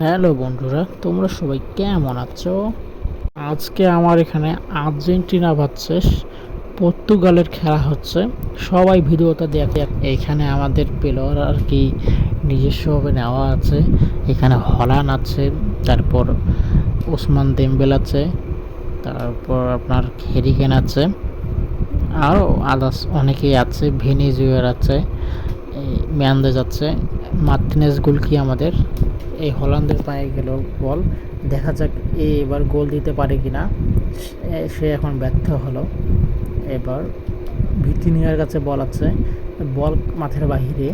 Hello বন্ধুরা, তোমরা সবাই কেমন আছো? আজকে আমার এখানে আর্জেন্টিনা ভার্সেস পর্তুগালের খেলা হচ্ছে। সবাই ভিডিওটা দেখে। এখানে আমাদের প্লেয়ার আর কি নিজস্বভাবে নেওয়া আছে। এখানে হলান আছে, তারপর ওসমান দেমবেল আছে, তারপর আপনার হেরিকেন আছে, আরও আদার্স অনেকেই আছে, ভেনিজুয়ের আছে, ম্যান্দেজ আছে, মার্টিনেজ গোলকি আমাদের। এই হল্যান্ডের পায়ে গেল বল। দেখা যাক এবার গোল দিতে পারে কিনা। সে এখন ব্যর্থ হলো। এবার ভিতিনিয়ার কাছে বল আছে, বল মাঠের বাহিরে,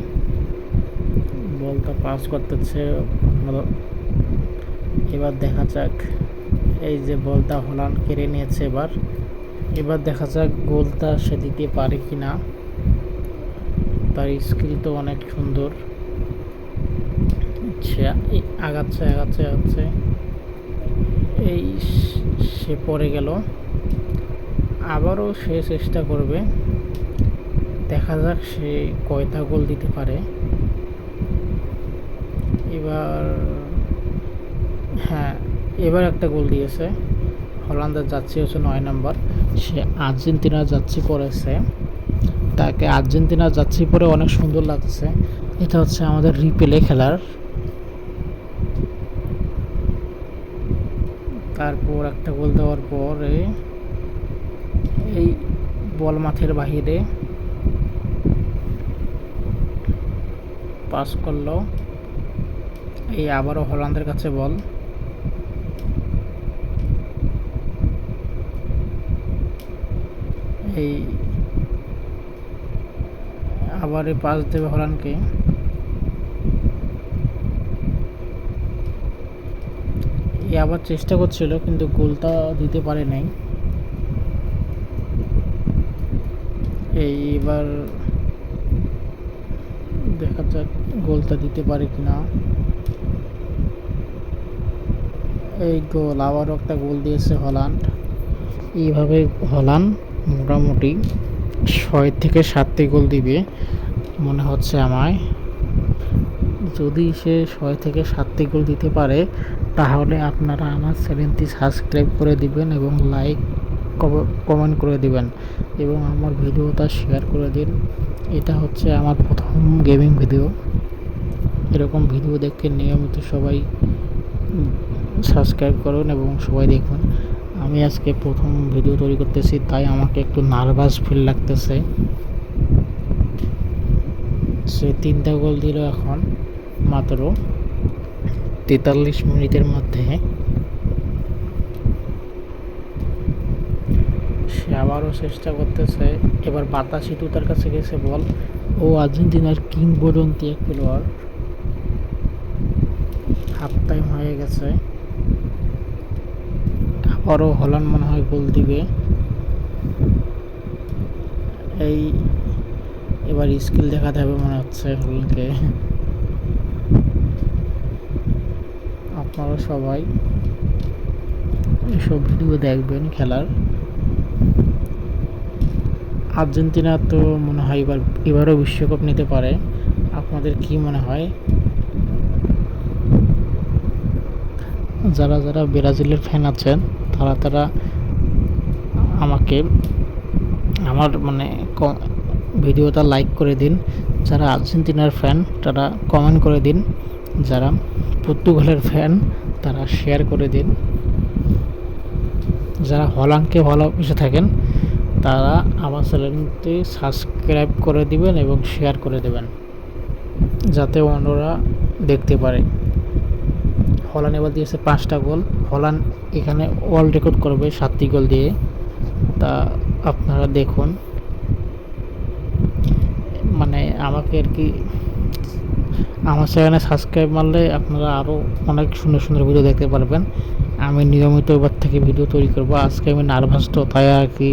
বলটা পাস করতেছে। এবার দেখা যাক, এই যে বলটা হল্যান্ড কেড়ে নিয়েছে। এবার দেখা যাক গোলটা সে দিতে পারে কিনা। তার স্কিল তো অনেক সুন্দর। আগাচ্ছে আগাচ্ছে আগাচ্ছে, এই সে পড়ে গেল। আবারও সে চেষ্টা করবে। দেখা যাক সে কয়টা গোল দিতে পারে এবার। হ্যাঁ, এবার একটা গোল দিয়েছে। হল্যান্ডের যাচ্ছি হচ্ছে 9 নম্বর। সে আর্জেন্টিনার যাচ্ছি পরেছে। তাকে আর্জেন্টিনার যাচ্ছি পরে অনেক সুন্দর লাগছে। এটা হচ্ছে আমাদের রিপ্লে খেলার। তারপর একটা গোল দেওয়ার পরে এই বল মাঠের বাহিরে পাস করলো। এই আবারও হল্যান্ডের কাছে বল। এই আবার এই পাস দেবে হল্যান্ডকে। এই আবার চেষ্টা করছিল কিন্তু গোলটা দিতে পারে নাই। এইবার দেখা যাক গোলটা দিতে পারে কিনা। এই গোল, আবারও একটা গোল দিয়েছে হল্যান্ড। এইভাবে হল্যান্ড মোটামুটি 6 থেকে 7টি গোল দিবে মনে হচ্ছে আমায়। যদি সে 6 থেকে 7টি গোল দিতে পারে তাহলে আপনারা আমার চ্যানেলটি সাবস্ক্রাইব করে দিবেন এবং লাইক কমেন্ট করে দিবেন এবং আমার ভিডিওটা শেয়ার করে দিন। এটা হচ্ছে আমার প্রথম গেমিং ভিডিও। এরকম ভিডিও দেখতে নিয়মিত সবাই সাবস্ক্রাইব করুন এবং সবাই দেখুন। আমি আজকে প্রথম ভিডিও তৈরি করতেছি, তাই আমাকে একটু নার্ভাস ফিল লাগতেছে। সে 3টা গোল দিল এখন মাত্র 43 মিনিটের মধ্যে। সে আবারও চেষ্টা করতেছে। এবার বাতাসি তার কাছে গেছে বল। ও আর্জেন্টিনার কিংবদন্তি এক প্লেয়ার। হাফ টাইম হয়ে গেছে। আবারও হল্যান্ড মনে হয় গোল দিবে। এই এবার স্কিল দেখাতে হবে মনে হচ্ছে হল্যান্ডকে। আপনারা সবাই এসব ভিডিও দেখবেন খেলার। আর্জেন্টিনা তো মনে হয় এবারও বিশ্বকাপ নিতে পারে। আপনাদের কি মনে হয়? যারা যারা ব্রাজিলের ফ্যান আছেন তারা আমাকে আমার ভিডিওটা লাইক করে দিন। যারা আর্জেন্টিনার ফ্যান তারা কমেন্ট করে দিন। যারা পর্তুগালের ফ্যান তারা শেয়ার করে দিন। যারা হল্যান্ডকে ভালোবেসে থাকেন তারা আমার চ্যানেলটি সাবস্ক্রাইব করে দিবেন এবং শেয়ার করে দেবেন যাতে অন্যরা দেখতে পারে। হল্যান্ড এবার দিয়েছে 5টা গোল। হল্যান্ড এখানে ওয়ার্ল্ড রেকর্ড করবে 7টি গোল দিয়ে। তা আপনারা দেখুন। আমাকে আর কি আমার চ্যানেলে সাবস্ক্রাইব মারলে আপনারা আরও অনেক সুন্দর সুন্দর ভিডিও দেখতে পারবেন। আমি নিয়মিত এবার থেকে ভিডিও তৈরি করব। আজকে আমি নার্ভাস তো, তাই আর কি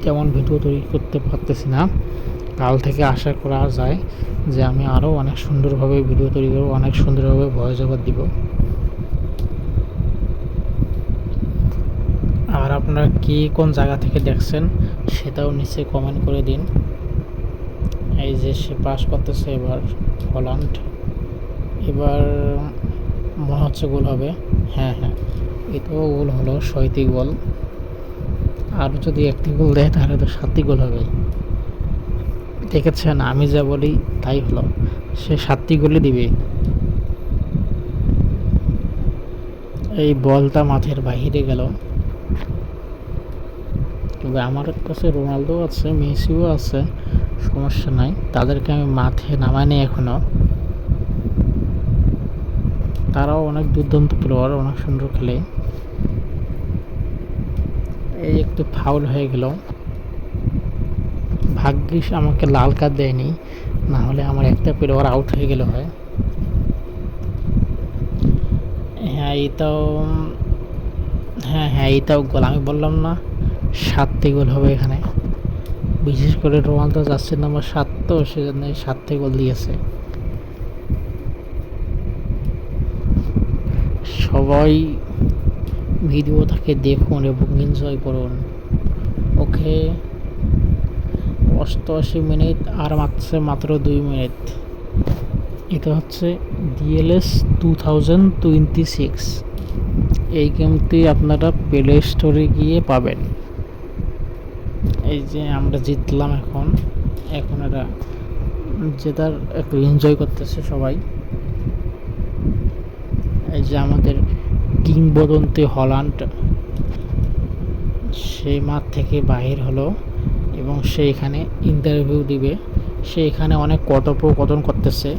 তেমন ভিডিও তৈরি করতে পারতেছি না। কাল থেকে আশা করা যায় যে আমি আরও অনেক সুন্দরভাবে ভিডিও তৈরি করব, অনেক সুন্দরভাবে ভয়েস ওভার দিব। আর আপনারা কি কোন জায়গা থেকে দেখছেন সেটাও নিচে কমেন্ট করে দিন। এই যে সে পাস করতেছে এবার হল্যান্ড। এবার হচ্ছে গোল হবে। হ্যাঁ হ্যাঁ, এটাও গোল হলো, 6টি গোল। আর যদি একটি গোল দেয় তাহলে তো 7টি গোল হবে। দেখেছেন, আমি যা বলি তাই হলো, সে 7টি গোলই দিবে। এই বলটা মাঠের বাহিরে গেল। তবে আমার কাছে রোনালদো আছে, মেসিও আছে, সমস্যা নাই, তাদেরকে আমি মাঠে নামাইনি এখনো। তারাও অনেক দুর্দান্ত প্লেয়ার, অনেক সুন্দর খেলে। এই একটু ফাউল হয়ে গেল, ভাগ্যিস আমাকে লাল কার্ড দেয়নি, না হলে আমার একটা প্লেয়ার আউট হয়ে গেল হয়। হ্যাঁ এটাও, হ্যাঁ হ্যাঁ এটাও গোল। আমি বললাম না 7টি গোল হবে এখানে। বিশেষ করে রোনালদো যাচ্ছে নাম্বার 7, তো সেজন্য 7টি গোল দিয়েছে। সবাই ভিডিওটাকে দেখুন এবং এনজয় করুন। ওকে, 88 মিনিট, আর মাত্র 2 মিনিট। এটা হচ্ছে ডিএলএস 2026। এই গেমটি আপনারা প্লে স্টোরে গিয়ে পাবেন। এই যে আমরা জিতলাম, এখন এখন এরা জেতার একটু এনজয় করতেছে সবাই। এই যে আমাদের কিংবদন্তি হল্যান্ড, সেই মাঠ থেকে বাহির হলো এবং সে এখানে ইন্টারভিউ দিবে। সে এখানে অনেক কথোপকথন করতেছে।